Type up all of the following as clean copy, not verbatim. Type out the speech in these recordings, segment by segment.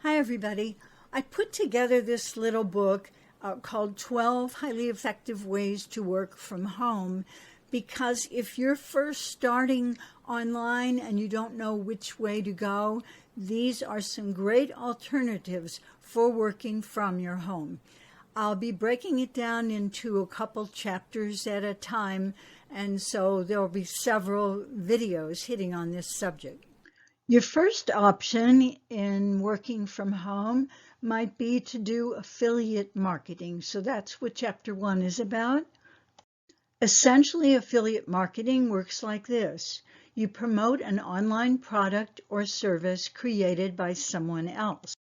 Hi, everybody. I put together this little book called 12 Highly Effective Ways to Work from Home because if you're first starting online and you don't know which way to go, these are some great alternatives for working from your home. I'll be breaking it down into a couple chapters at a time, and so there will be several videos hitting on this subject. Your first option in working from home might be to do affiliate marketing. So that's what Chapter 1 is about. Essentially, affiliate marketing works like this. You promote an online product or service created by someone else.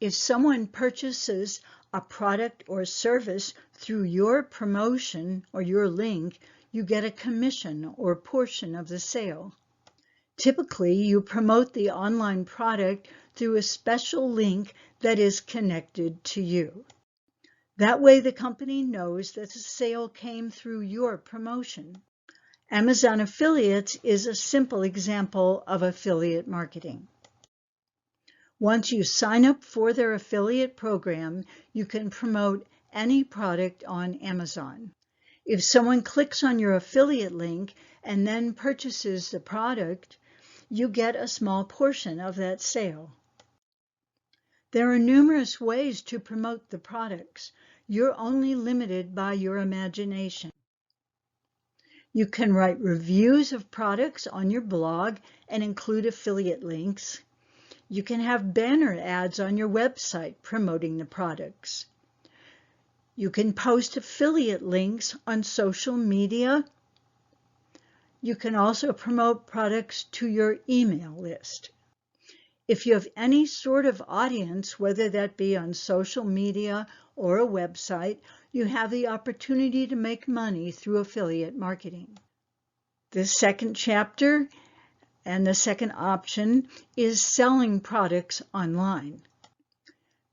If someone purchases a product or service through your promotion or your link, you get a commission or portion of the sale. Typically, you promote the online product through a special link that is connected to you. That way, the company knows that the sale came through your promotion. Amazon Affiliates is a simple example of affiliate marketing. Once you sign up for their affiliate program, you can promote any product on Amazon. If someone clicks on your affiliate link and then purchases the product, you get a small portion of that sale. There are numerous ways to promote the products. You're only limited by your imagination. You can write reviews of products on your blog and include affiliate links. You can have banner ads on your website promoting the products. You can post affiliate links on social media. You can also promote products to your email list. If you have any sort of audience, whether that be on social media or a website, you have the opportunity to make money through affiliate marketing. The second chapter and the second option is selling products online.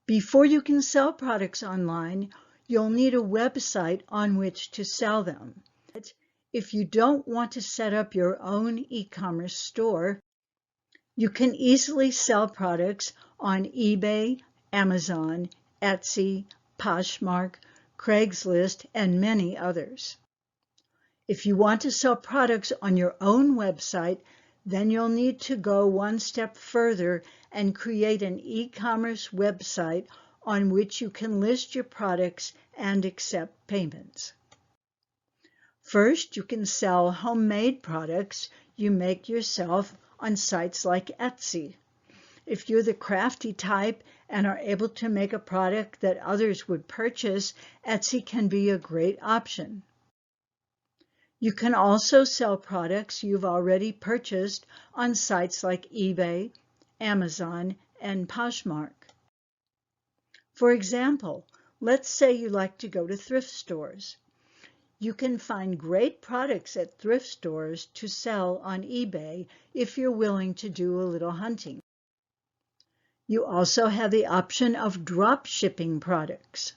Before you can sell products online, you'll need a website on which to sell them. If you don't want to set up your own e-commerce store, you can easily sell products on eBay, Amazon, Etsy, Poshmark, Craigslist, and many others. If you want to sell products on your own website, then you'll need to go one step further and create an e-commerce website on which you can list your products and accept payments. First, you can sell homemade products you make yourself on sites like Etsy. If you're the crafty type and are able to make a product that others would purchase, Etsy can be a great option. You can also sell products you've already purchased on sites like eBay, Amazon, and Poshmark. For example, let's say you like to go to thrift stores. You can find great products at thrift stores to sell on eBay if you're willing to do a little hunting. You also have the option of drop shipping products.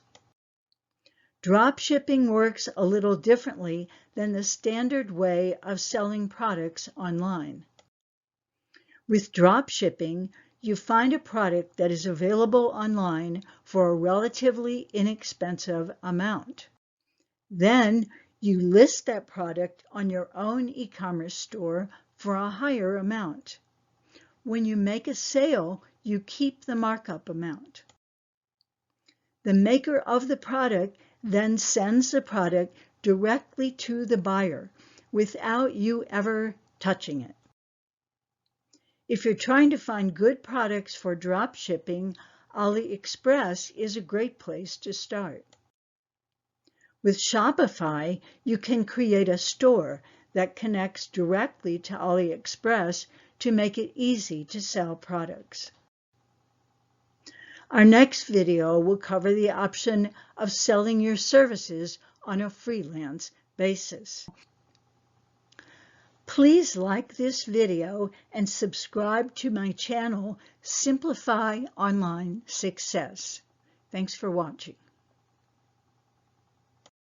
Drop shipping works a little differently than the standard way of selling products online. With drop shipping, you find a product that is available online for a relatively inexpensive amount. Then you list that product on your own e-commerce store for a higher amount. When you make a sale, you keep the markup amount. The maker of the product then sends the product directly to the buyer without you ever touching it. If you're trying to find good products for drop shipping, AliExpress is a great place to start. With Shopify, you can create a store that connects directly to AliExpress to make it easy to sell products. Our next video will cover the option of selling your services on a freelance basis. Please like this video and subscribe to my channel, Simplify Online Success. Thanks for watching.